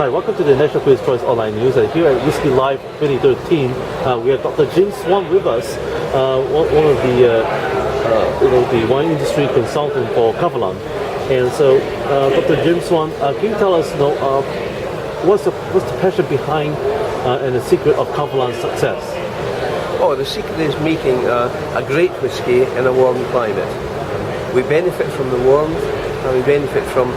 Hi, welcome to the National Quiz Choice Online News. Here at Whisky Live 2013, we have Dr. Jim Swan with us, one of the wine industry consultant for Kavalan. And so, Dr. Jim Swan, can you tell us, what's the passion behind and the secret of Kavalan's success? Oh, the secret is making a great whisky in a warm climate. We benefit from the warmth, and we benefit from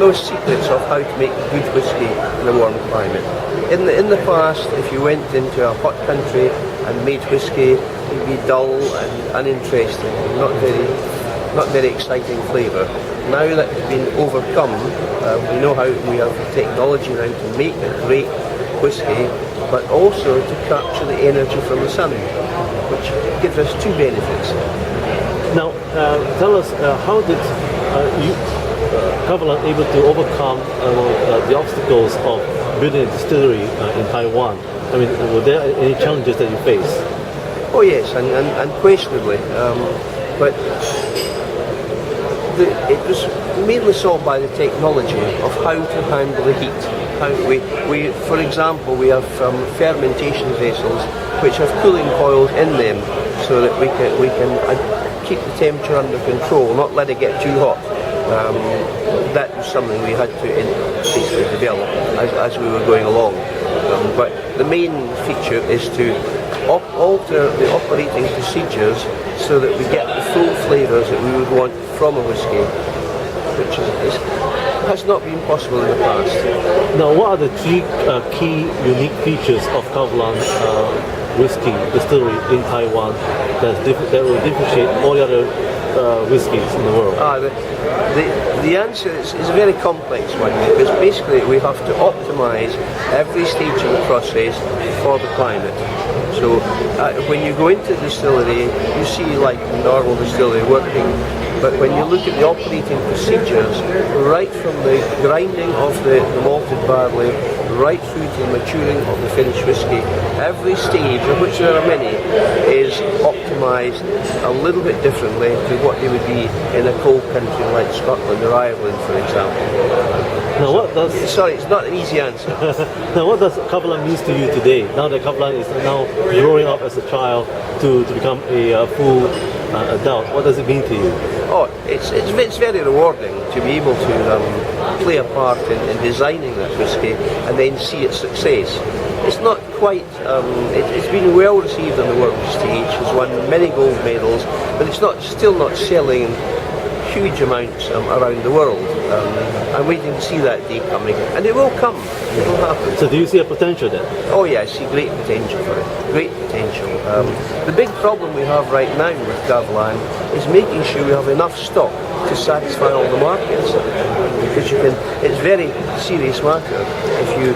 those secrets of how to make good whisky in a warm climate. In the past, if you went into a hot country and made whisky, it would be dull and uninteresting, and not very exciting flavour. Now that it's been overcome, we know how we have technology now to make a great whisky, but also to capture the energy from the sun, which gives us two benefits. Now, tell us, how did Kavalan able to overcome the obstacles of building a distillery in Taiwan? I mean, were there any challenges that you faced? Oh yes, unquestionably. But it was mainly solved by the technology of how to handle the heat. How we for example, we have fermentation vessels which have cooling coils in them, so that we can keep the temperature under control, not let it get too hot. That was something we had to basically develop as we were going along. But the main feature is to alter the operating procedures so that we get the full flavours that we would want from a whisky, which has not been possible in the past. Now, what are the three key unique features of Kavalan whiskey distillery in Taiwan that will differentiate all the other whiskies in the world? The answer is a very complex one, because basically we have to optimise every stage of the process for the climate. So when you go into the distillery, you see like a normal distillery working, but when you look at the operating procedures, right from the grinding of the malted barley, right through to the maturing of the finished whisky, every stage, of which there are many, is optimised a little bit differently to what they would be in a cold country like Scotland or Ireland, for example. Now, what does... Sorry, it's not an easy answer. Now, what does Kavalan mean to you today? Now that Kavalan is now growing up as a child to become a full adult, what does it mean to you? Oh, it's very rewarding to be able to play a part in designing that whisky and then see its success. It's not quite, it's been well received on the world stage, has won many gold medals, but it's still not selling huge amounts around the world. I'm waiting to see that day coming, and it will come. It will happen. So do you see a potential there? Oh yeah, I see great potential for it. Great potential. The big problem we have right now with Kavalan is making sure we have enough stock to satisfy all the markets. Because it's a very serious matter. If you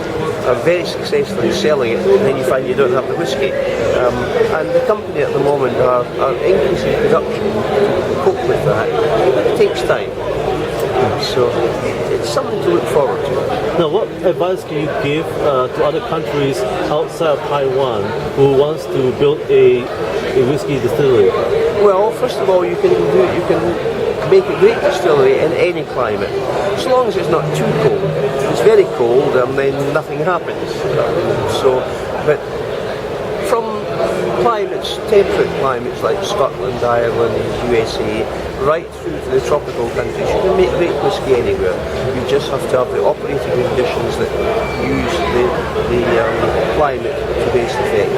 are very successful in selling it, then you find you don't have the whisky. And the company at the moment are increasing production to cope with that. It takes time. So it's something to look forward to. Now, what advice can you give to other countries outside of Taiwan who wants to build a whiskey distillery? Well, first of all, you can make a great distillery in any climate, as long as it's not too cold. If it's very cold, then nothing happens. But from temperate climates like Scotland, Ireland, USA, right through to the tropical countries, you can make great whisky anywhere. You just have to have the operating conditions that use the climate to best effect.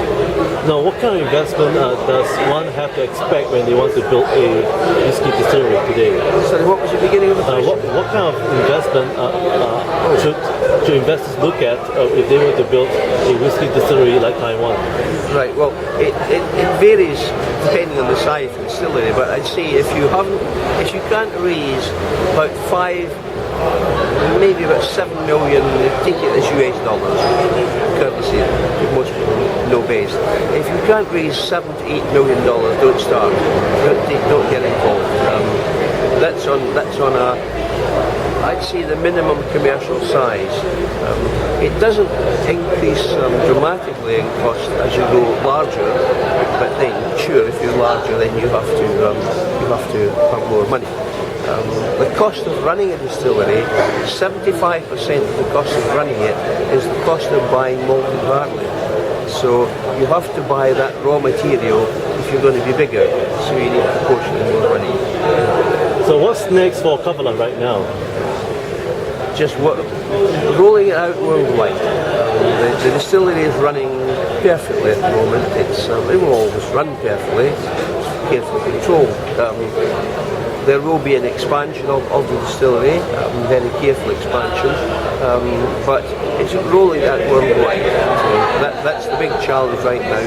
Now, what kind of investment does one have to expect when they want to build a whiskey distillery today? Sorry, what was the beginning of the question? What kind of investment should investors look at if they were to build a whiskey distillery like Taiwan? Right, well, it varies depending on the size of the distillery, but I'd say if you can't raise about maybe about 7 million, take it as US dollars, courtesy, most people know best. If you can't raise $7 to $8 million, don't start. Don't get involved. That's on I'd say the minimum commercial size. It doesn't increase dramatically in cost as you go larger, but then sure, if you're larger, then you have to have more money. The cost of running a distillery, 75% of the cost of running it is the cost of buying malted barley. So you have to buy that raw material if you're going to be bigger, so you need proportionally more money. So what's next for Kavalan right now? Just rolling it out worldwide. The distillery is running perfectly at the moment. It will always run perfectly, carefully controlled. There will be an expansion of the distillery, very careful expansion, but it's rolling out worldwide. So that's the big challenge right now.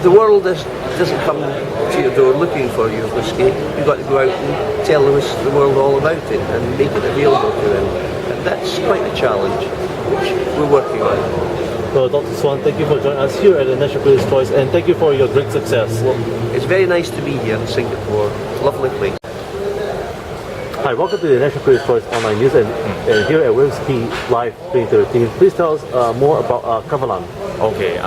The world doesn't come to your door looking for your whisky. You've got to go out and tell the world all about it and make it available to them. And that's quite a challenge, which we're working on. Well, Dr. Swan, thank you for joining us here at the National Critics' Choice, and thank you for your great success. Well, it's very nice to be here in Singapore. Lovely place. Hi, welcome to the National Critics' Choice online news, and here at Whisky Live 2013. Please tell us more about Kavalan. Okay,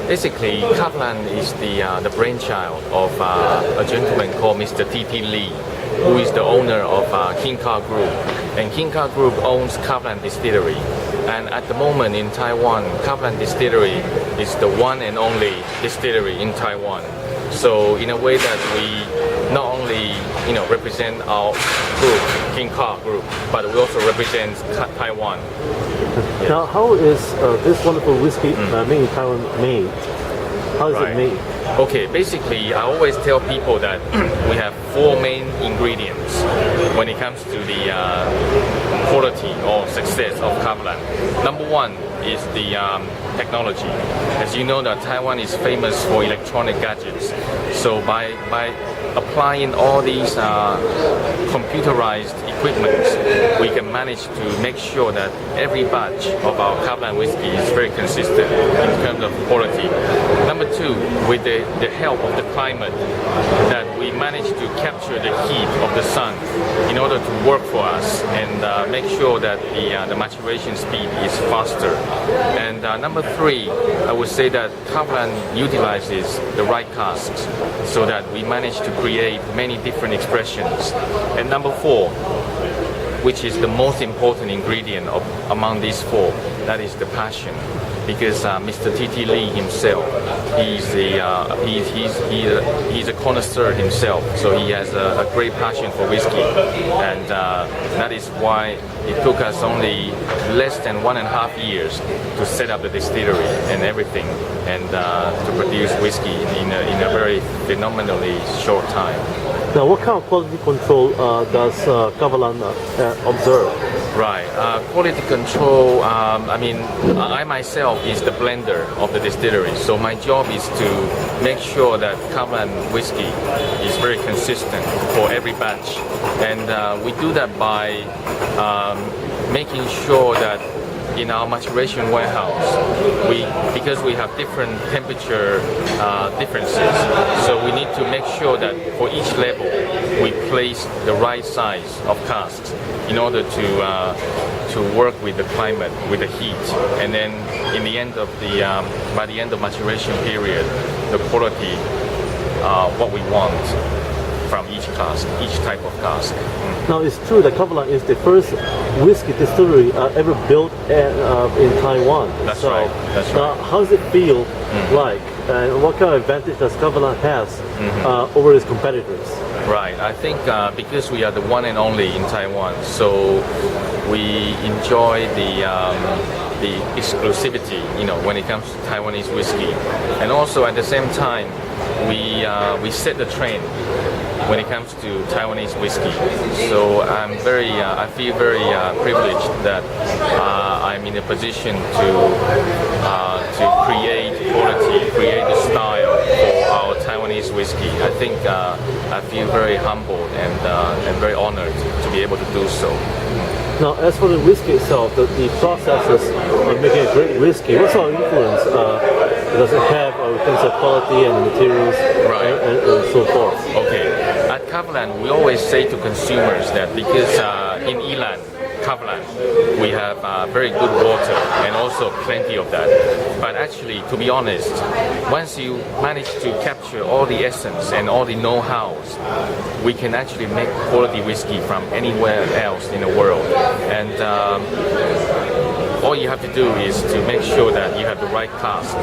basically Kavalan is the brainchild of a gentleman called Mr. T.T. Lee, who is the owner of King Car Group. And King Car Group owns Kavalan Distillery. And at the moment in Taiwan, Kavalan Distillery is the one and only distillery in Taiwan. So in a way that we not only represent our group, King Car Group, but we also represent Taiwan. Yes. Now, how is this wonderful whiskey made in Taiwan made? How is it made? Okay, basically I always tell people that we have 4 main ingredients when it comes to the quality or success of Kavalan. Number 1 is the technology. As you know, that Taiwan is famous for electronic gadgets. So by applying all these computerized equipment, we can manage to make sure that every batch of our Kavalan whiskey is very consistent in terms of quality. Number 2, with the help of the climate, that we manage to capture the heat of the sun in order to work for us and make sure that the maturation speed is faster. And number 3, I would say that Kavalan utilizes the right casks so that we manage to create many different expressions. And number 4, which is the most important ingredient among these 4, that is the passion. Because Mr. T.T. Lee himself, he's a connoisseur himself, so he has a great passion for whiskey, and that is why it took us only less than 1.5 years to set up the distillery and everything, and to produce whiskey in a very phenomenally short time. Now, what kind of quality control does Kavalan observe? Right. Quality control, I myself is the blender of the distillery. So my job is to make sure that Kavalan whiskey is very consistent for every batch. And we do that by making sure that in our maturation warehouse, because we have different temperature differences, so we need to make sure that for each level we place the right size of casks in order to work with the climate, with the heat, and then in the end of by the end of maturation period, the quality what we want from each cask, each type of cask. Now, it's true that Kavalan is the first whiskey distillery ever built in Taiwan. That's right. That's right. Now, how does it feel like, and what kind of advantage does Kavalan has over its competitors? Right. I think because we are the one and only in Taiwan, so we enjoy the exclusivity, when it comes to Taiwanese whiskey, and also at the same time, we set the trend when it comes to Taiwanese whiskey. So I feel very privileged that I'm in a position to create quality, create the style for our Taiwanese whiskey. I think I feel very humbled and very honored to be able to do so. Now, as for the whiskey itself, the processes of making a great whiskey, what sort of influence does it have in terms of quality and materials and so forth? Okay. At Kavalan, we always say to consumers that because in Ilan, Kavalan, we have very good water and also plenty of that. But actually, to be honest, once you manage to capture all the essence and all the know-hows, we can actually make quality whiskey from anywhere else in the world. And all you have to do is to make sure that you have the right cask,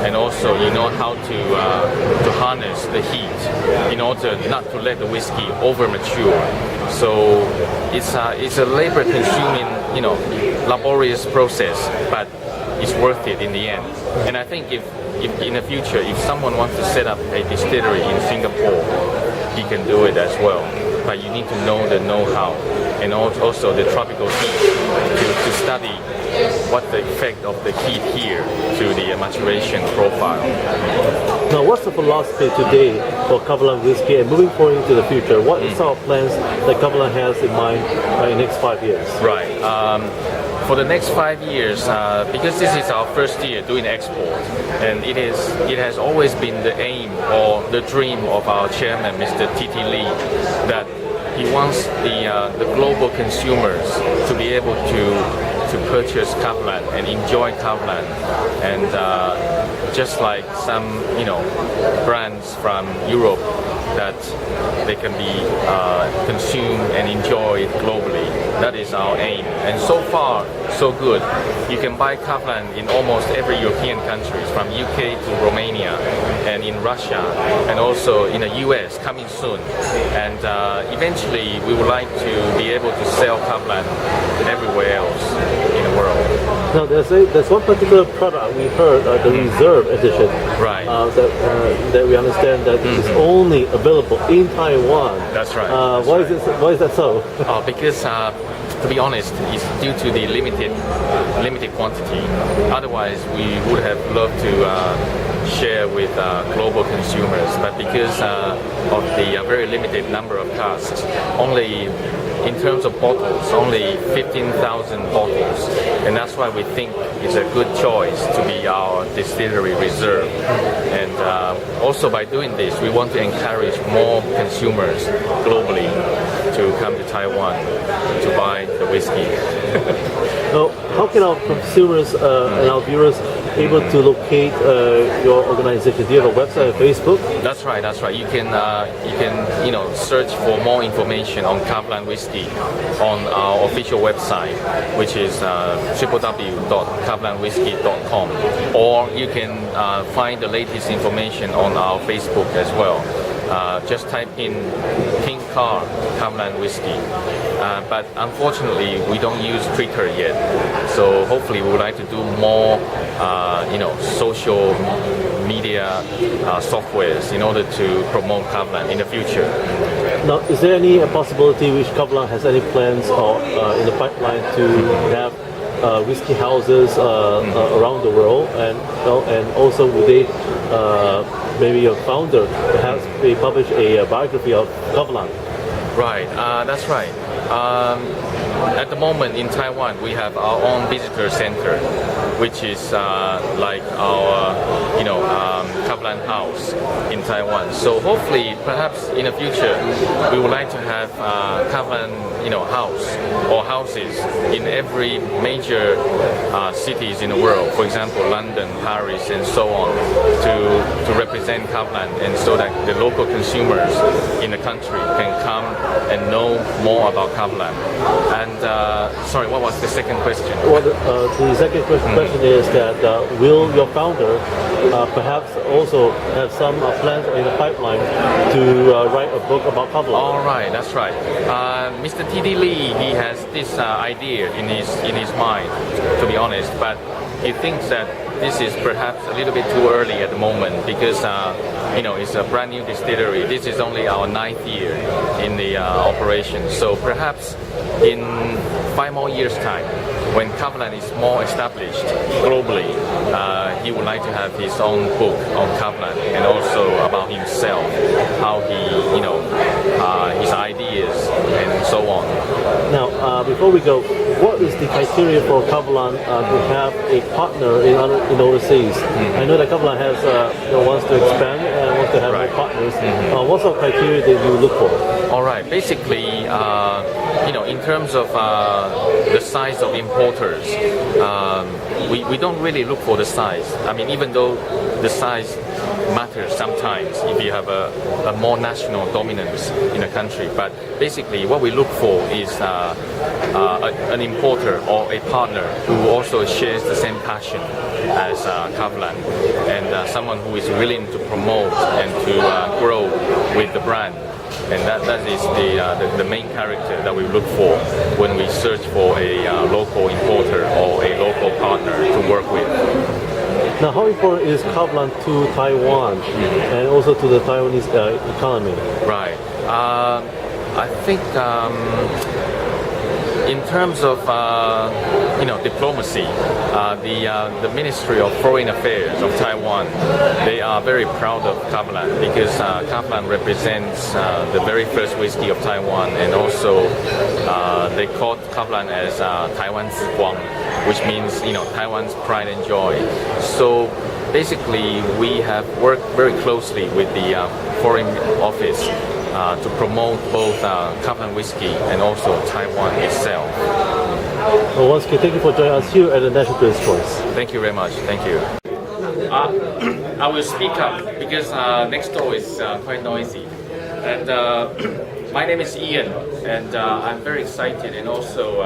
and also you know how to harness the heat in order not to let the whiskey over mature. So it's a labor-consuming, laborious process, but it's worth it in the end. And I think if in the future, if someone wants to set up a distillery in Singapore, he can do it as well. But you need to know the know-how and also the tropical heat to study what the effect of the heat here to the maturation profile. Now, what's the philosophy today for Kavalan Whisky, and moving forward into the future? What sort of plans that Kavalan has in mind in the next 5 years? Right. For the next 5 years, because this is our first year doing export, and it has always been the aim or the dream of our chairman, Mr. T.T. Lee, that he wants the global consumers to be able to purchase Kavalan and enjoy Kavalan, and just like some brands from Europe, that they can be consumed and enjoyed globally. That is our aim, and so far so good. You can buy Kavalan in almost every European countries, from UK to Romania, and in Russia, and also in the US coming soon. And eventually we would like to be able to sell Kavalan everywhere else in the world. Now, there's one particular product we heard, the Reserve Edition, Right. That we understand that is only available in Taiwan. That's right. Why is that so? Because to be honest, it's due to the limited quantity. Otherwise, we would have loved to share with global consumers, but because of the very limited number of casks, only in terms of bottles, only 15,000 bottles, and that's why we think it's a good choice to be our distillery reserve. And also by doing this, we want to encourage more consumers globally to come to Taiwan to buy the whiskey. Now, how can our consumers and our viewers able to locate your organization? Do you have a website or Facebook? That's right. You can search for more information on Kavalan Whisky on our official website, which is www.kavalanwhisky.com, or you can find the latest information on our Facebook as well. Just type in Pink Car Kavalan Whisky. But unfortunately, we don't use Twitter yet. So hopefully, we would like to do more, social media softwares in order to promote Kavalan in the future. Now, is there any possibility which Kavalan has any plans or in the pipeline to have whiskey houses around the world, and also would they maybe your founder perhaps they publish a biography of Kavalan? Right, that's right. At the moment in Taiwan, we have our own visitor center, which is like our, Kavalan house in Taiwan. So hopefully, perhaps in the future, we would like to have Kavalan, house or houses in every major cities in the world. For example, London, Paris, and so on, to represent Kavalan, and so that the local consumers in the country can come and know more about Kavalan. And sorry, what was the second question? Well, the second question is that will your founder perhaps also have some plans in the pipeline to write a book about Kavalan? All right, that's right. Mr. T.D. Lee, he has this idea in his mind, to be honest, but he thinks that this is perhaps a little bit too early at the moment because it's a brand new distillery. This is only our 9th year in the operation. So perhaps in 5 more years' time, when Kavalan is more established globally, he would like to have his own book on Kavalan and also about himself, how he, his ideas and so on. Now, before we go, what is the criteria for Kavalan to have a partner in overseas? I know that Kavalan has wants to expand and wants to have more partners. What sort of criteria do you look for? All right. Basically, in terms of the size of importers, we don't really look for the size. I mean, even though the size matters sometimes if you have a more national dominance in a country, but basically what we look for is an importer or a partner who also shares the same passion as Kavalan, and someone who is willing to promote and to grow with the brand. And that is the main character that we look for when we search for a local importer or a local partner to work with. Now, how important is Kavalan to Taiwan and also to the Taiwanese economy? Right. I think in terms of diplomacy, the Ministry of Foreign Affairs of Taiwan, they are very proud of Kavalan because Kavalan represents the very first whiskey of Taiwan, and also they call Kavalan as Taiwan's Guang, which means Taiwan's pride and joy. So basically, we have worked very closely with the Foreign Office to promote both Kavalan Whisky and also Taiwan itself. Well, once again, thank you for joining us here at the National Business Choice. Thank you very much. Thank you. I will speak up because next door is quite noisy. And my name is Ian, and I'm very excited and also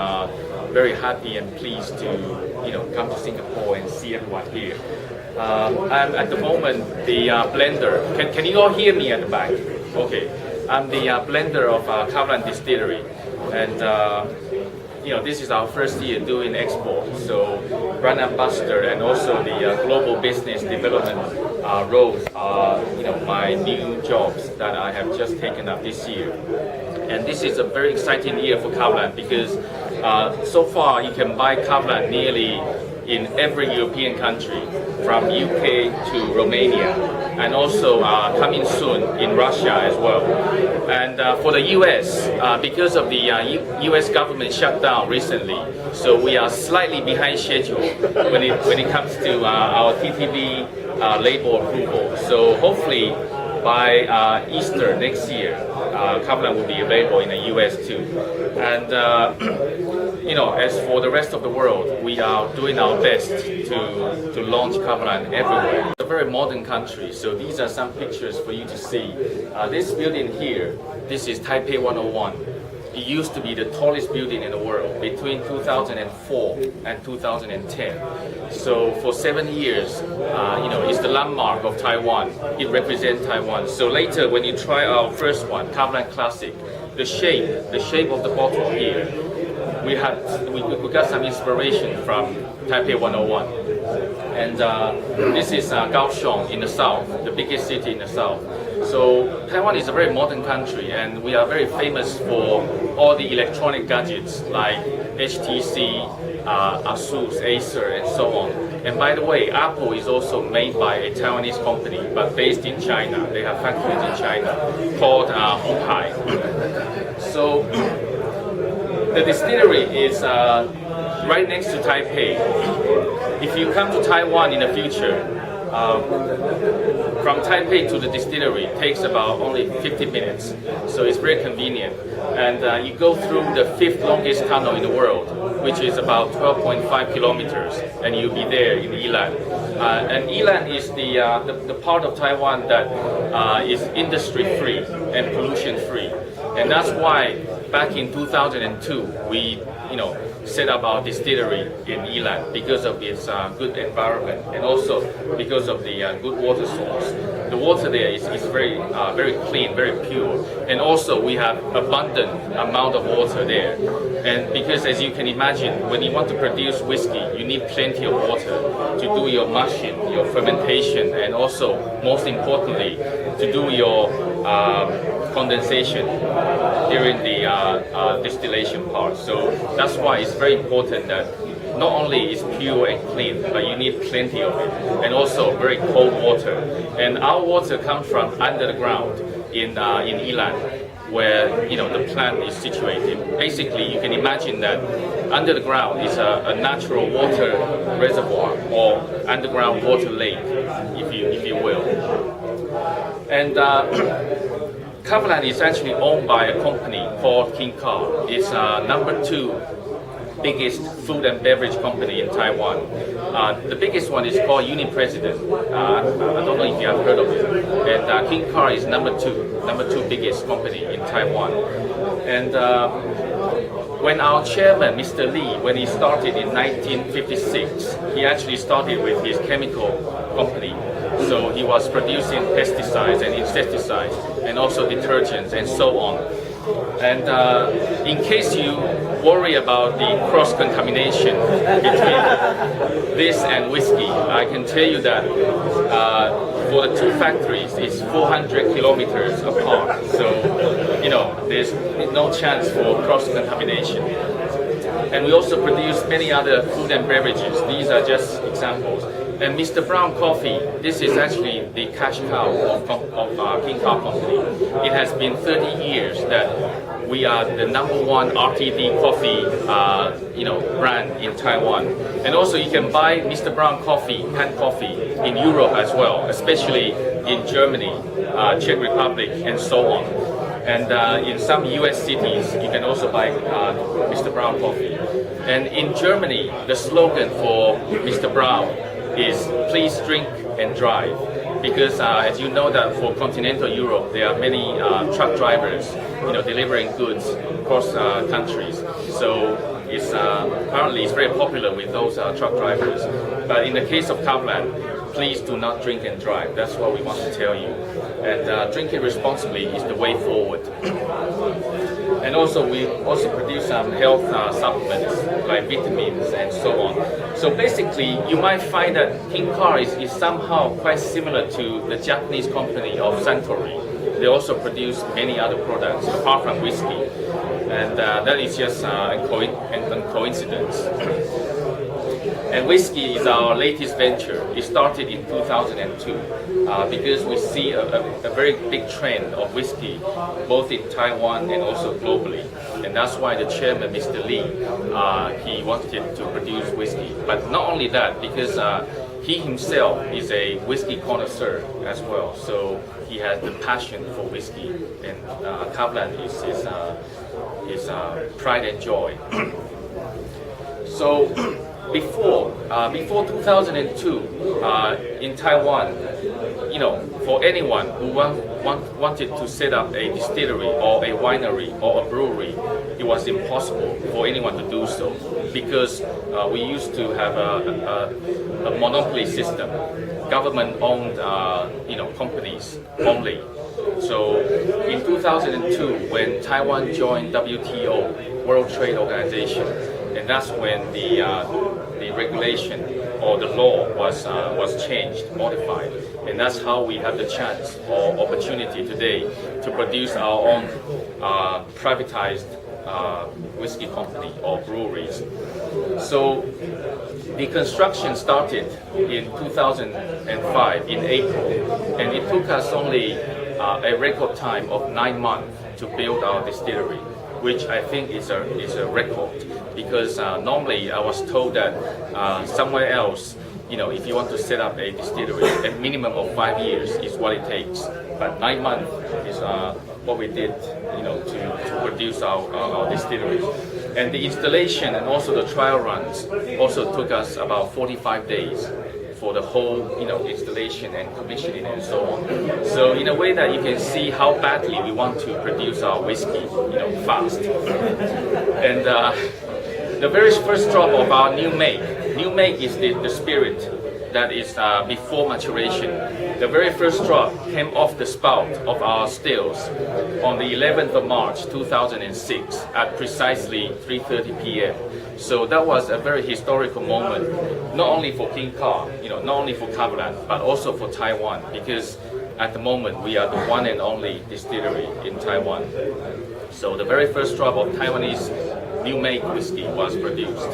very happy and pleased to come to Singapore and see everyone here. I'm at the moment the blender. Can you all hear me at the back? Okay. I'm the blender of Kavalan Distillery, and this is our first year doing export. So brand ambassador and also the global business development roles are my new jobs that I have just taken up this year. And this is a very exciting year for Kavalan because so far you can buy Kavalan nearly in every European country, from UK to Romania, and also coming soon in Russia as well. And for the US, because of the US government shutdown recently, so we are slightly behind schedule when it comes to our TTB label approval. So hopefully by Easter next year, Kavalan will be available in the US too. And as for the rest of the world, we are doing our best to launch Kavalan everywhere. It's a very modern country, so these are some pictures for you to see. This building here, this is Taipei 101. It used to be the tallest building in the world between 2004 and 2010. So for 7 years, it's the landmark of Taiwan. It represents Taiwan. So later, when you try our first one, Kavalan Classic, the shape of the bottle here, we got some inspiration from Taipei 101. And this is Kaohsiung in the south, the biggest city in the south. So Taiwan is a very modern country, and we are very famous for all the electronic gadgets like HTC, Asus, Acer, and so on. And by the way, Apple is also made by a Taiwanese company, but based in China. They have factories in China called Honghai. So the distillery is right next to Taipei. If you come to Taiwan in the future, from Taipei to the distillery takes about only 50 minutes, so it's very convenient. And you go through the 5th longest tunnel in the world, which is about 12.5 kilometers, and you'll be there in Yilan. And Yilan is the part of Taiwan that is industry-free and pollution-free, and that's why back in 2002 we set up our distillery in Yilan because of its good environment and also because of the good water source. The water there is very clean, very pure, and also we have abundant amount of water there. And because, as you can imagine, when you want to produce whiskey, you need plenty of water to do your mashing, your fermentation, and also, most importantly, to do your condensation during the distillation part. So that's why it's very important that not only is pure and clean, but you need plenty of it, and also very cold water. And our water comes from under the ground in Yilan, where the plant is situated. Basically, you can imagine that under the ground is a natural water reservoir or underground water lake, if you will. And Kavalan is actually owned by a company called King Car. It's #2 biggest food and beverage company in Taiwan. The biggest one is called Uni-President. I don't know if you have heard of it. And King Car is number two biggest company in Taiwan. And when our chairman, Mr. Lee, when he started in 1956, he actually started with his chemical company. So he was producing pesticides and insecticides and also detergents and so on. And in case you worry about the cross-contamination between this and whiskey, I can tell you that for the two factories, it's 400 kilometers apart. So, you know, there's no chance for cross-contamination. And we also produce many other food and beverages. These are just examples. And Mr. Brown Coffee, this is actually the cash cow of King Cow Company. It has been 30 years that we are the #1 RTD coffee, brand in Taiwan. And also you can buy Mr. Brown Coffee, canned coffee, in Europe as well, especially in Germany, Czech Republic, and so on. And in some US cities, you can also buy Mr. Brown Coffee. And in Germany, the slogan for Mr. Brown is "Please drink and drive," because as you know that for continental Europe there are many truck drivers, delivering goods across countries. So it's apparently it's very popular with those truck drivers. But in the case of Kavalan, please do not drink and drive. That's what we want to tell you. And drinking responsibly is the way forward. And also we also produce some health supplements like vitamins and so on. So basically you might find that King Car is somehow quite similar to the Japanese company of Suntory. They also produce many other products apart from whiskey. And that is just a coincidence. And whiskey is our latest venture. It started in 2002 because we see a very big trend of whiskey, both in Taiwan and also globally. And that's why the chairman, Mr. Lee, he wanted to produce whiskey. But not only that, because he himself is a whiskey connoisseur as well. So he has the passion for whiskey, and Kavalan is his pride and joy. So before 2002, in Taiwan, for anyone who wanted to set up a distillery or a winery or a brewery, it was impossible for anyone to do so because we used to have a monopoly system, government-owned, companies only. So in 2002, when Taiwan joined WTO, World Trade Organization, and that's when the regulation or the law was changed, modified, and that's how we have the chance or opportunity today to produce our own privatized whiskey company or breweries. So the construction started in 2005 in April, and it took us only a record time of 9 months to build our distillery, which I think is a record, because normally I was told that somewhere else, if you want to set up a distillery, a minimum of 5 years is what it takes. But 9 months is what we did, to produce our distillery. And the installation and also the trial runs also took us about 45 days for the whole, installation and commissioning and so on. So in a way that you can see how badly we want to produce our whiskey, fast. And the very first drop of our new make is the spirit that is before maturation. The very first drop came off the spout of our stills on the 11th of March 2006 at precisely 3:30 p.m. So that was a very historical moment, not only for King Car, not only for Kavalan, but also for Taiwan, because at the moment we are the one and only distillery in Taiwan. So the very first drop of Taiwanese new make whiskey was produced.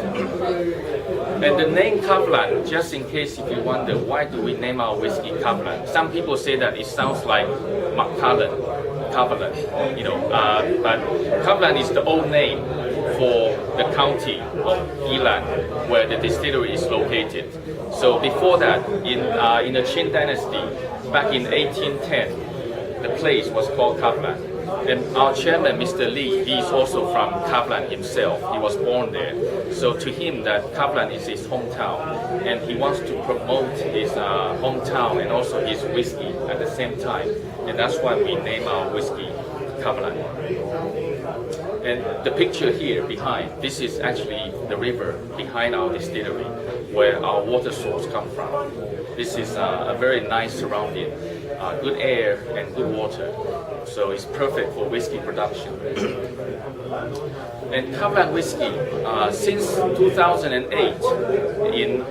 And the name Kavalan, just in case if you wonder why do we name our whiskey Kavalan, some people say that it sounds like Macallan, Kavalan, but Kavalan is the old name for the county of Yilan, where the distillery is located. So before that, in the Qing dynasty, back in 1810, the place was called Kavalan. And our chairman, Mr. Lee, he is also from Kavalan himself. He was born there. So to him, that Kavalan is his hometown, and he wants to promote his hometown and also his whiskey at the same time. And that's why we name our whiskey Kavalan. And the picture here behind, this is actually the river behind our distillery, where our water source come from. This is a very nice surrounding, good air and good water. So it's perfect for whiskey production. And Kavalan Whisky, since 2008,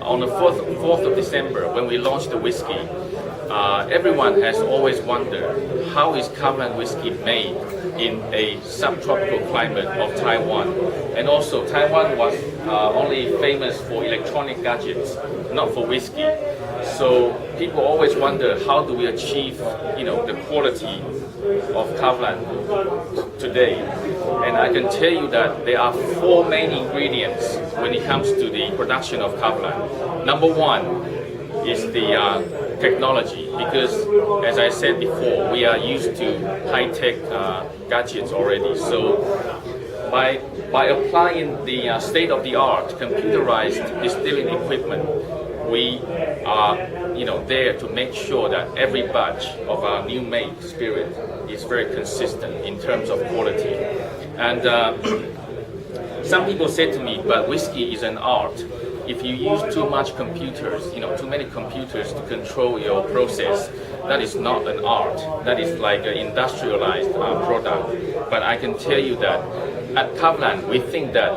on the 4th of December, when we launched the whiskey, everyone has always wondered, how is Kavalan Whisky made in a subtropical climate of Taiwan? And also, Taiwan was only famous for electronic gadgets, not for whiskey. So people always wonder, how do we achieve, the quality of Kavalan today? And I can tell you that there are 4 main ingredients when it comes to the production of Kavalan. Number 1 is the technology, because as I said before, we are used to high-tech gadgets already. So by applying the state-of-the-art computerized distilling equipment, we are there to make sure that every batch of our new made spirit is very consistent in terms of quality. And some people said to me, but whiskey is an art. If you use too much computers, too many computers to control your process, that is not an art. That is like an industrialized product. But I can tell you that at Kavalan, we think that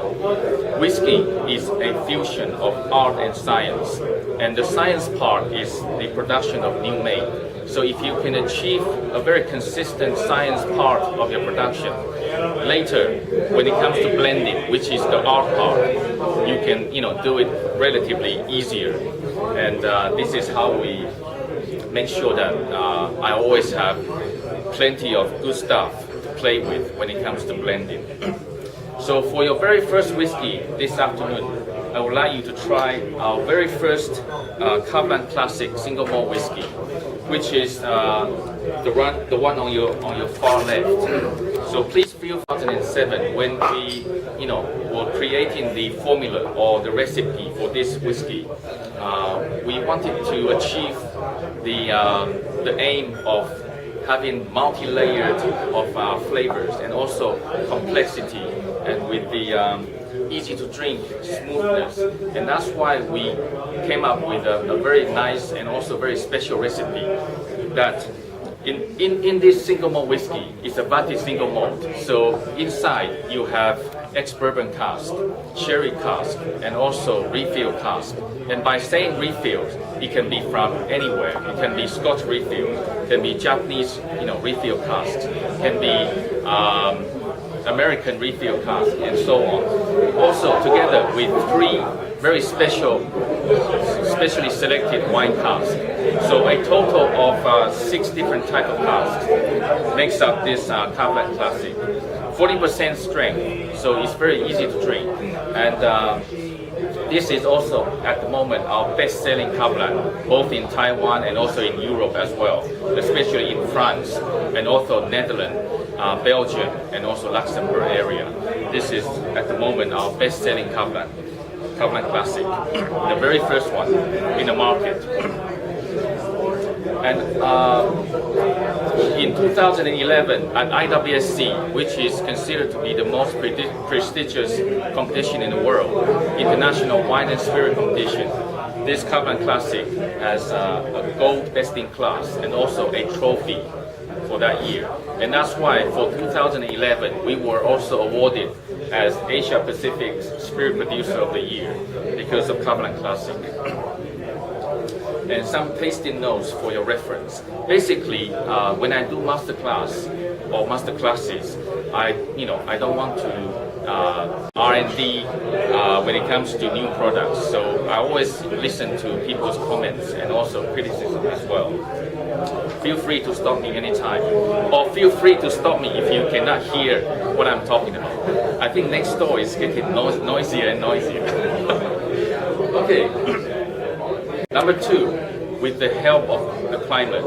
whiskey is a fusion of art and science. And the science part is the production of new made. So if you can achieve a very consistent science part of your production, later, when it comes to blending, which is the art part, you can do it relatively easier. And this is how we make sure that I always have plenty of good stuff to play with when it comes to blending. So for your very first whiskey this afternoon, I would like you to try our very first Kavalan Classic single malt whiskey, which is the one on your far left. So please feel 2007 when we were creating the formula or the recipe for this whiskey. We wanted to achieve the aim of having multi-layered of flavors and also complexity, and with the easy to drink smoothness. And that's why we came up with a very nice and also very special recipe that in this single malt whiskey is a vatted single malt. So inside you have ex-bourbon cask, sherry cask, and also refill cask. And by saying refills, it can be from anywhere. It can be Scotch refill, can be Japanese, refill casks, can be American refill cask, and so on. Also, together with 3 very specially selected wine casks. So a total of 6 different types of casks makes up this Kavalan Classic. 40% strength, so it's very easy to drink. And this is also, at the moment, our best-selling Kavalan, both in Taiwan and also in Europe as well, especially in France and also Netherlands, Belgium, and also Luxembourg area. This is, at the moment, our best-selling Kavalan Classic, the very first one in the market. And in 2011 at IWSC, which is considered to be the most prestigious competition in the world, International Wine and Spirit Competition, this Kavalan Classic has a gold best in class and also a trophy for that year. And that's why for 2011 we were also awarded as Asia Pacific's Spirit Producer of the Year because of Kavalan Classic. And some tasting notes for your reference. Basically, when I do master classes, I don't want to R&D when it comes to new products. So I always listen to people's comments and also criticism as well. Feel free to stop me anytime, or feel free to stop me if you cannot hear what I'm talking about. I think next door is getting noisier and noisier. Okay. Number 2, with the help of the climate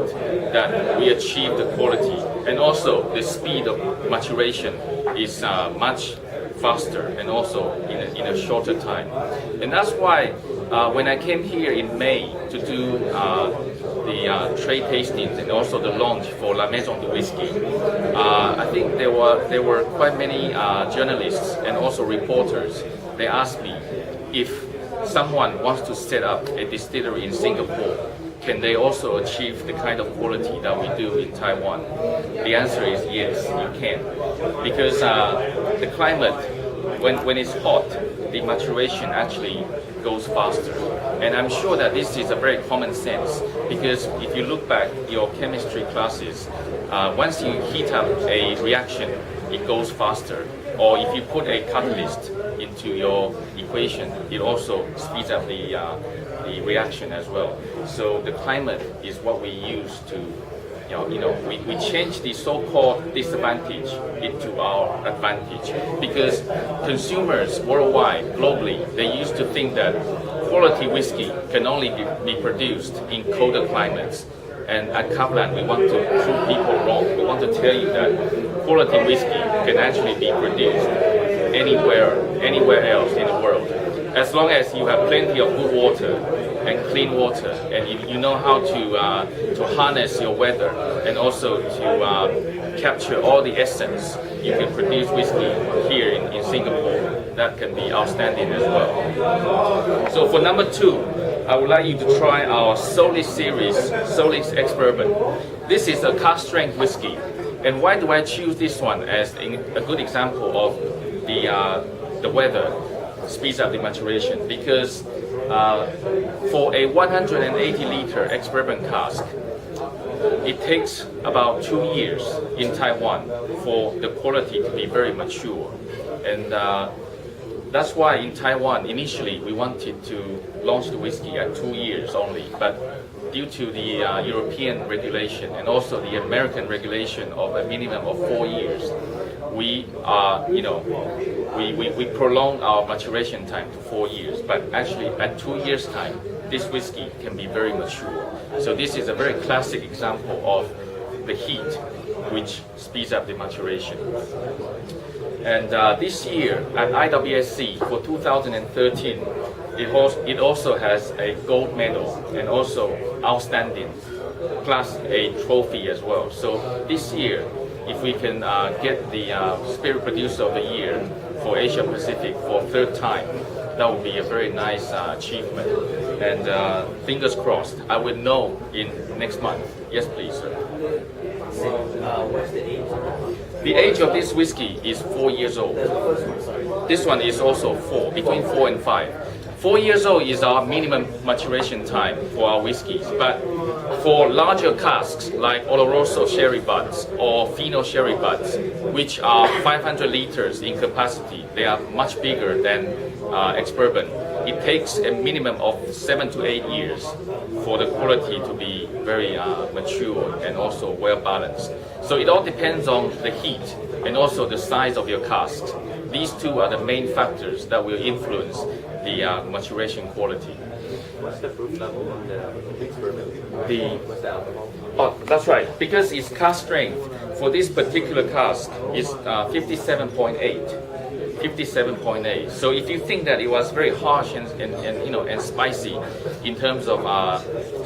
that we achieve the quality, and also the speed of maturation is much faster and also in a shorter time. And that's why when I came here in May to do the trade tastings and also the launch for La Maison de Whisky, I think there were quite many journalists and also reporters. They asked me if someone wants to set up a distillery in Singapore, can they also achieve the kind of quality that we do in Taiwan? The answer is yes, you can. Because the climate, when it's hot, the maturation actually goes faster. And I'm sure that this is a very common sense, because if you look back your chemistry classes, once you heat up a reaction, it goes faster. Or if you put a catalyst into your equation, it also speeds up the reaction as well. So the climate is what we use to, we change the so-called disadvantage into our advantage, because consumers worldwide, globally, they used to think that quality whiskey can only be produced in colder climates. And at Kavalan, we want to prove people wrong. We want to tell you that quality whiskey can actually be produced anywhere else in the world. As long as you have plenty of good water and clean water, and you know how to harness your weather and also to capture all the essence, you can produce whiskey here in Singapore. That can be outstanding as well. So for number 2, I would like you to try our Solis series, Solis Ex-Bourbon. This is a cask strength whiskey. And why do I choose this one as a good example of the weather speeds up the maturation? Because for a 180 liter ex-bourbon cask, it takes about 2 years in Taiwan for the quality to be very mature. And that's why in Taiwan, initially, we wanted to launch the whiskey at 2 years only. But due to the European regulation and also the American regulation of a minimum of 4 years, we prolonged our maturation time to 4 years. But actually, at 2 years' time, this whiskey can be very mature. So this is a very classic example of the heat, which speeds up the maturation. And this year at IWSC for 2013, it also has a gold medal and also outstanding, plus a trophy as well. So this year, if we can get the Spirit Producer of the Year for Asia Pacific for 3rd time, that would be a very nice achievement. And fingers crossed, I will know in next month. Yes, please, sir. What's the age? The age of this whiskey is 4 years old. This one is also 4, between 4 and 5. 4 years old is our minimum maturation time for our whiskeys. But for larger casks like Oloroso sherry butts or Fino sherry butts, which are 500 liters in capacity, they are much bigger than ex-bourbon. It takes a minimum of 7 to 8 years for the quality to be very mature and also well balanced. So it all depends on the heat and also the size of your casks. These two are the main factors that will influence the maturation quality. What's the proof level on the ex-bourbon? What's the alcohol? Oh, that's right. Because it's cask strength, for this particular cask, it's 57.8. 57.8. So if you think that it was very harsh and spicy in terms of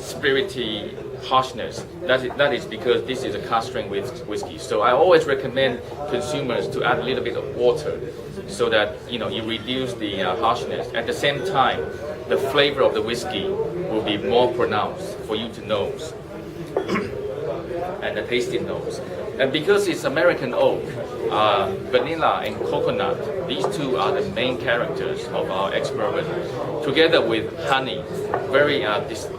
spirity harshness, that is because this is a cask strength whiskey. So I always recommend consumers to add a little bit of water so that you reduce the harshness. At the same time, the flavor of the whiskey will be more pronounced for you to nose and the tasting nose. And because it's American oak, vanilla and coconut, these two are the main characters of our ex-bourbon, together with honey, very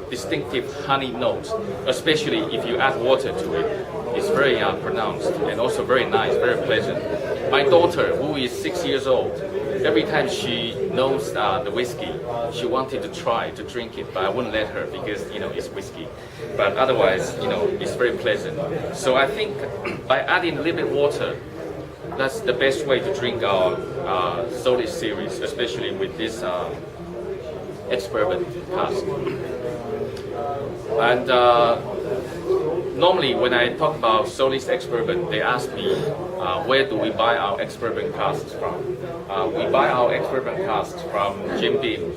distinctive honey notes, especially if you add water to it. It's very pronounced and also very nice, very pleasant. My daughter, who is 6 years old, every time she knows the whiskey, she wanted to try to drink it, but I wouldn't let her because it's whiskey. But otherwise, it's very pleasant. So I think by adding a little bit water, that's the best way to drink our Solis series, especially with this ex-bourbon cask. And normally when I talk about Solis ex-bourbon, they ask me where do we buy our ex-bourbon casks from? We buy our ex-bourbon casks from Jim Beam,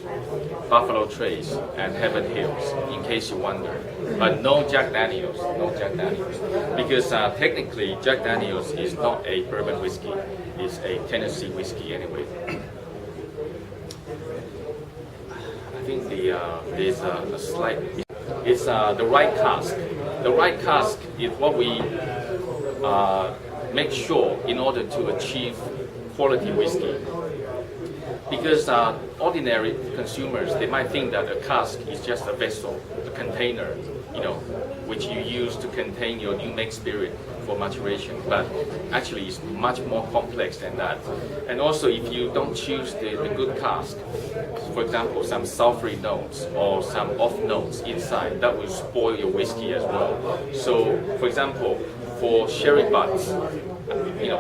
Buffalo Trace, and Heaven Hills, in case you wonder. But no Jack Daniels, no Jack Daniels. Because technically, Jack Daniels is not a bourbon whiskey. It's a Tennessee whiskey anyway. I think there's a slight... It's the right cask. The right cask is what we make sure in order to achieve quality whiskey. Because ordinary consumers, they might think that a cask is just a vessel, a container, which you use to contain your new make spirit for maturation. But actually, it's much more complex than that. And also, if you don't choose the good cask, for example, some sulfury notes or some off notes inside, that will spoil your whiskey as well. So, for example, for sherry butts,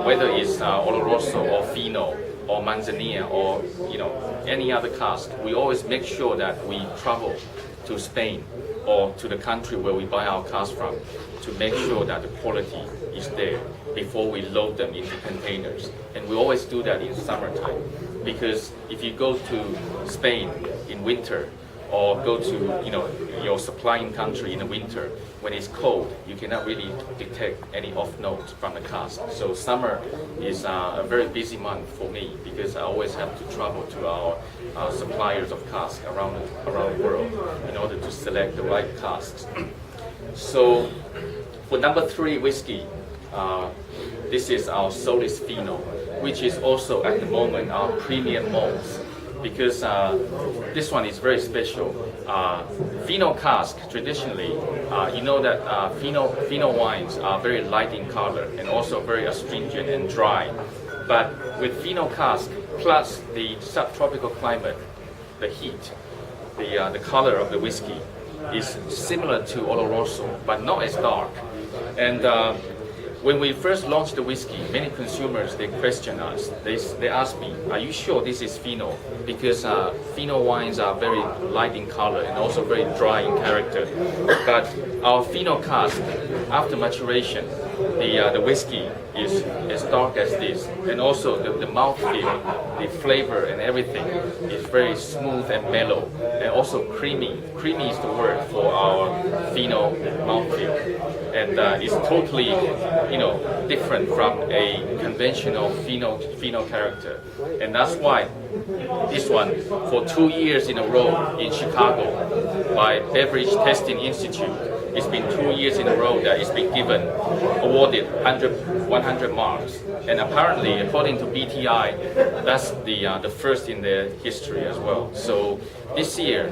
whether it's Oloroso or Fino, or Manzanilla, or any other cask, we always make sure that we travel to Spain or to the country where we buy our cask from to make sure that the quality is there before we load them into containers. And we always do that in summertime, because if you go to Spain in winter or go to your supplying country in the winter, when it's cold, you cannot really detect any off notes from the cask. So summer is a very busy month for me, because I always have to travel to our suppliers of casks around the world in order to select the right casks. So for number 3 whiskey, this is our Solis Fino, which is also at the moment our premium malt, because this one is very special. Fino cask, traditionally, you know that Fino wines are very light in color and also very astringent and dry. But with Fino cask, plus the subtropical climate, the heat, the color of the whiskey is similar to Oloroso, but not as dark. And when we first launched the whiskey, many consumers, they question us. They ask me, are you sure this is Fino? Because Fino wines are very light in color and also very dry in character. But our Fino cask, after maturation, the whiskey is as dark as this. And also the mouthfeel, the flavor and everything is very smooth and mellow. And also creamy. Creamy is the word for our Fino mouthfeel. And it's totally, different from a conventional Fino character. And that's why this one, for 2 years in a row in Chicago, by Beverage Testing Institute, it's been 2 years in a row that it's been awarded 100 marks. And apparently, according to BTI, that's the first in their history as well. So this year,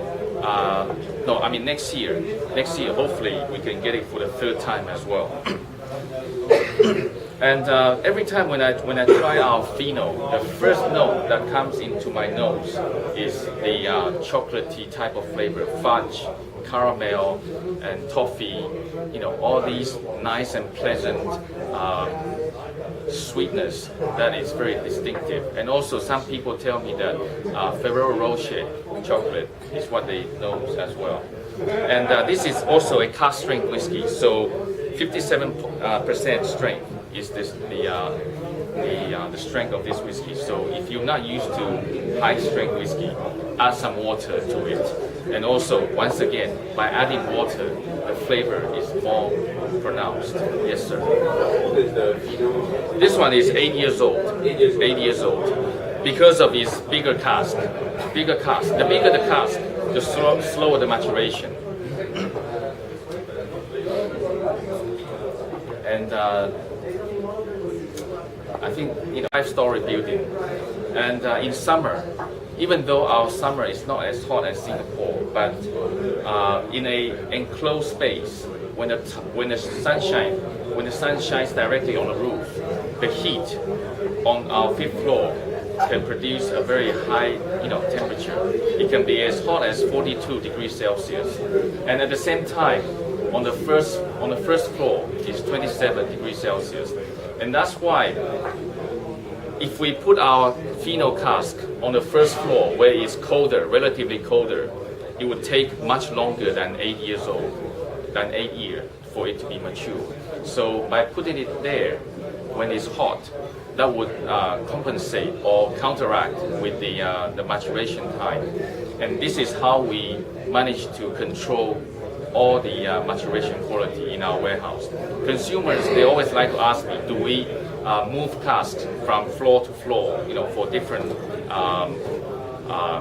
next year, hopefully we can get it for the 3rd time as well. And every time when I try our Fino, the first note that comes into my nose is the chocolatey type of flavor, fudge, caramel, and toffee. All these nice and pleasant sweetness that is very distinctive. And also, some people tell me that Ferrero Rocher chocolate is what they know as well. And this is also a cask strength whiskey, so 57% strength is the strength of this whiskey. So if you're not used to high strength whiskey, add some water to it. And also, once again, by adding water, the flavor is more pronounced. Yes, sir. This one is 8 years old. 8 years old. Because of its bigger cask. The bigger the cask, the slower the maturation. And I think 5-story building. And in summer, even though our summer is not as hot as Singapore, but in a enclosed space, when the sun shines directly on the roof, the heat on our 5th floor can produce a very high temperature. It can be as hot as 42 degrees Celsius, and at the same time, on the first floor is 27 degrees Celsius, and that's why if we put our Fino cask on the first floor where it's colder, relatively colder, it would take much longer than 8 years old, than 8 years for it to be mature. So by putting it there when it's hot, that would compensate or counteract with the maturation time. And this is how we manage to control all the maturation quality in our warehouse. Consumers, they always like to ask me, do we move casks from floor to floor, for different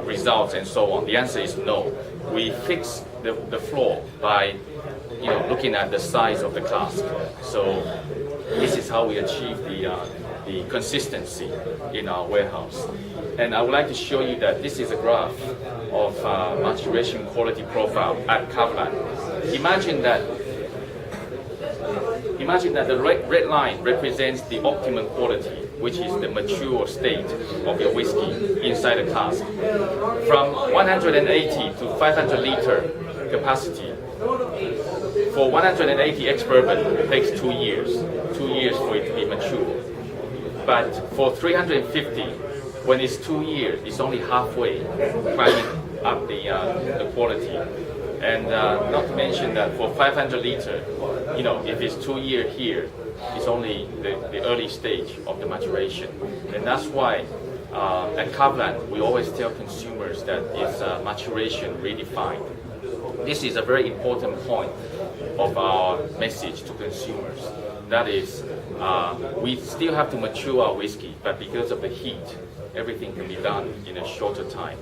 results and so on? The answer is no. We fix the floor by looking at the size of the cask. So this is how we achieve the consistency in our warehouse. And I would like to show you that this is a graph of maturation quality profile at Kavalan. Imagine that the red line represents the optimum quality, which is the mature state of your whiskey inside the cask. From 180 to 500 liter capacity, for 180 ex-bourbon, it takes 2 years. 2 years for it to be mature. But for 350, when it's 2 years, it's only halfway climbing up the quality. And not to mention that for 500 liter, if it's 2 years here, it's only the early stage of the maturation. And that's why at Kavalan, we always tell consumers that it's maturation redefined. This is a very important point of our message to consumers. That is, we still have to mature our whiskey, but because of the heat, everything can be done in a shorter time.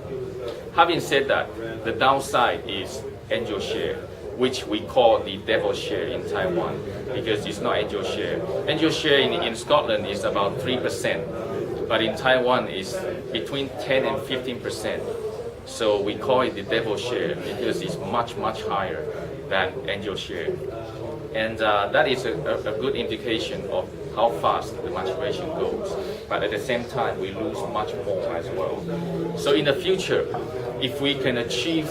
Having said that, the downside is angel share, which we call the devil share in Taiwan, because it's not angel share. Angel share in Scotland is about 3%, but in Taiwan is between 10 and 15%. So we call it the devil share because it's much, much higher than angel share. And that is a good indication of how fast the maturation goes. But at the same time, we lose much more as well. So in the future, if we can achieve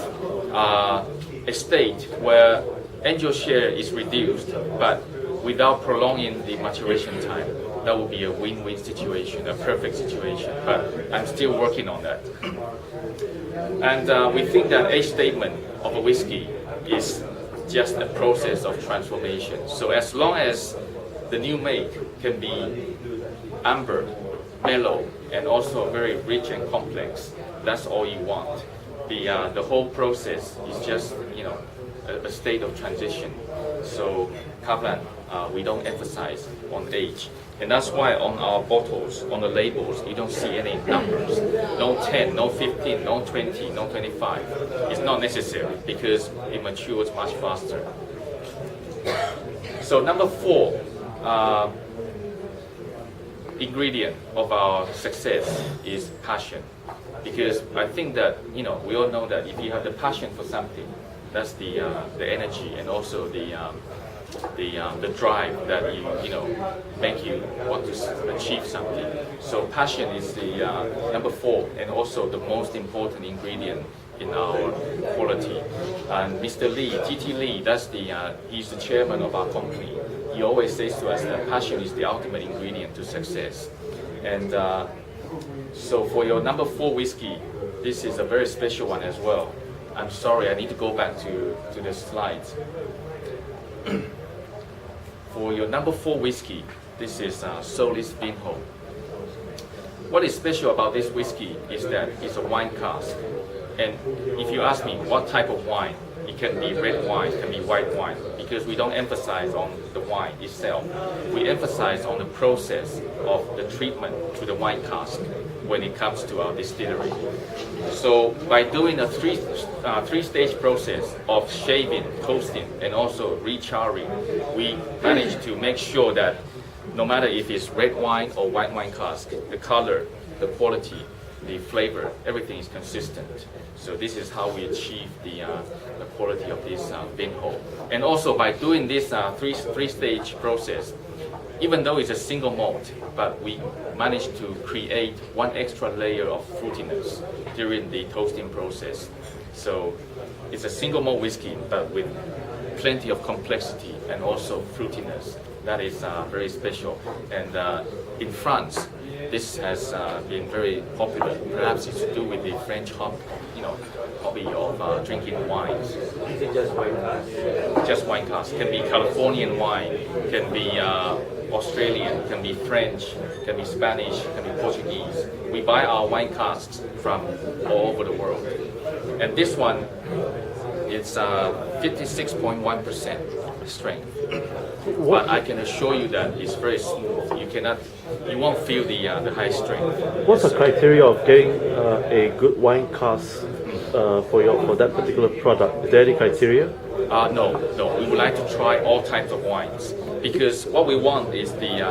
a state where angel share is reduced, but without prolonging the maturation time, that would be a win-win situation, a perfect situation. But I'm still working on that. And we think that age statement of a whiskey is just a process of transformation. So as long as the new make can be amber, mellow, and also very rich and complex, that's all you want. The whole process is just a state of transition. So Kavalan, we don't emphasize on age. And that's why on our bottles, on the labels, you don't see any numbers. No 10, no 15, no 20, no 25. It's not necessary because it matures much faster. So number 4 ingredient of our success is passion. Because I think that, we all know that if you have the passion for something, that's the energy and also the drive that make you want to achieve something. So passion is the number 4 and also the most important ingredient in our quality. And Mr. Lee, T.T. Lee, he's the chairman of our company. He always says to us that passion is the ultimate ingredient to success. And so for your number 4 whiskey, this is a very special one as well. I'm sorry, I need to go back to the slides. For your number 4 whiskey, this is Solis Vinho. What is special about this whiskey is that it's a wine cask. And if you ask me what type of wine, it can be red wine, it can be white wine, because we don't emphasize on the wine itself. We emphasize on the process of the treatment to the wine cask when it comes to our distillery. So by doing a three-stage process of shaving, toasting, and also recharring, we manage to make sure that no matter if it's red wine or white wine cask, the color, the quality, the flavor, everything is consistent. So this is how we achieve the quality of this Vinho. And also by doing this three-stage process, even though it's a single malt, but we managed to create one extra layer of fruitiness during the toasting process. So it's a single malt whiskey, but with plenty of complexity and also fruitiness. That is very special. And in France, this has been very popular. Perhaps it's to do with the French hobby of drinking wines. Is it just wine cask? Just wine cask. Can be Californian wine, can be Australian, can be French, can be Spanish, can be Portuguese. We buy our wine casks from all over the world. And this one, it's 56.1% strength. But I can assure you that it's very smooth. You won't feel the high strength. What's the criteria of getting a good wine cask for that particular product? Is there any criteria? No. We would like to try all types of wines because what we want is the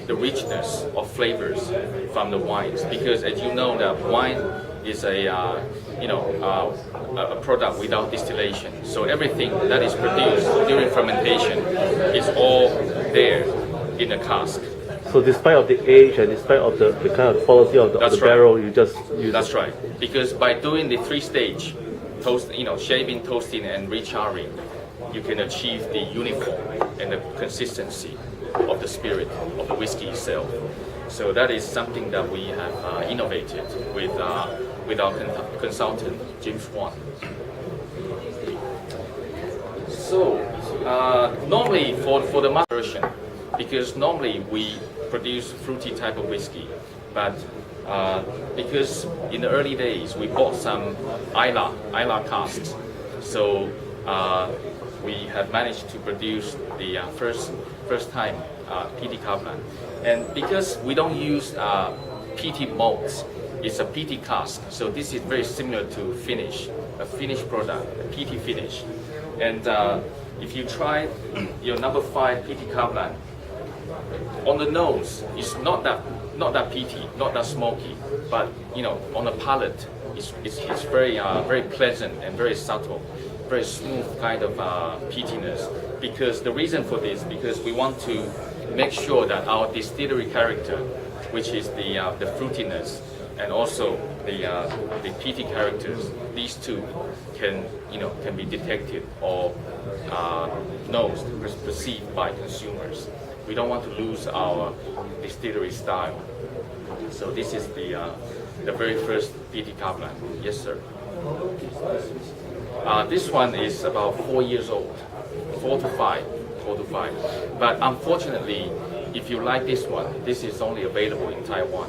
richness of flavors from the wines. Because as you know, that wine is a product without distillation. So everything that is produced during fermentation is all there in the cask. So despite of the age and despite of the kind of quality of the barrel, you just use. That's right. Because by doing the 3-stage toast, shaving, toasting, and recharring, you can achieve the uniform and the consistency of the spirit of the whiskey itself. So that is something that we have innovated with our consultant, James Swan. So normally for the master version, because normally we produce fruity type of whiskey, but because in the early days we bought some Islay casks, so we have managed to produce the first time PT Kavalan. And because we don't use PT malts, it's a PT cask, so this is very similar to a finished product, a PT finish. And if you try your number 5 PT Kavalan, on the nose, it's not that peaty, not that smoky, but on the palate, it's very pleasant and very subtle, very smooth kind of peatiness. Because the reason for this, because we want to make sure that our distillery character, which is the fruitiness and also the peaty characters, these two can be detected or nosed, perceived by consumers. We don't want to lose our distillery style. So this is the very first PT Kavalan. Yes, sir. This one is about 4 years old, 4 to 5. But unfortunately, if you like this one, this is only available in Taiwan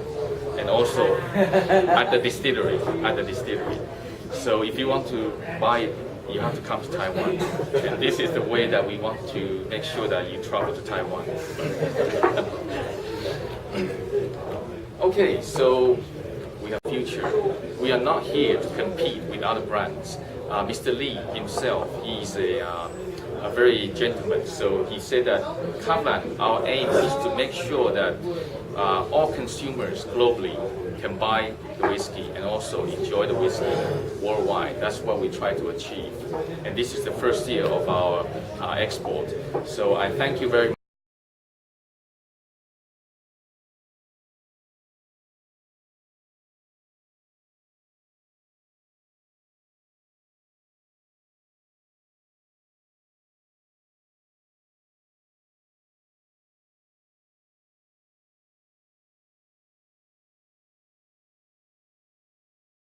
and also at the distillery. So if you want to buy it, you have to come to Taiwan. And this is the way that we want to make sure that you travel to Taiwan. Okay, so we have future. We are not here to compete with other brands. Mr. Lee himself, he's a very gentleman. So he said that Kavalan, our aim is to make sure that all consumers globally can buy the whiskey and also enjoy the whiskey worldwide. That's what we try to achieve. And this is the first year of our export. So I thank you very much.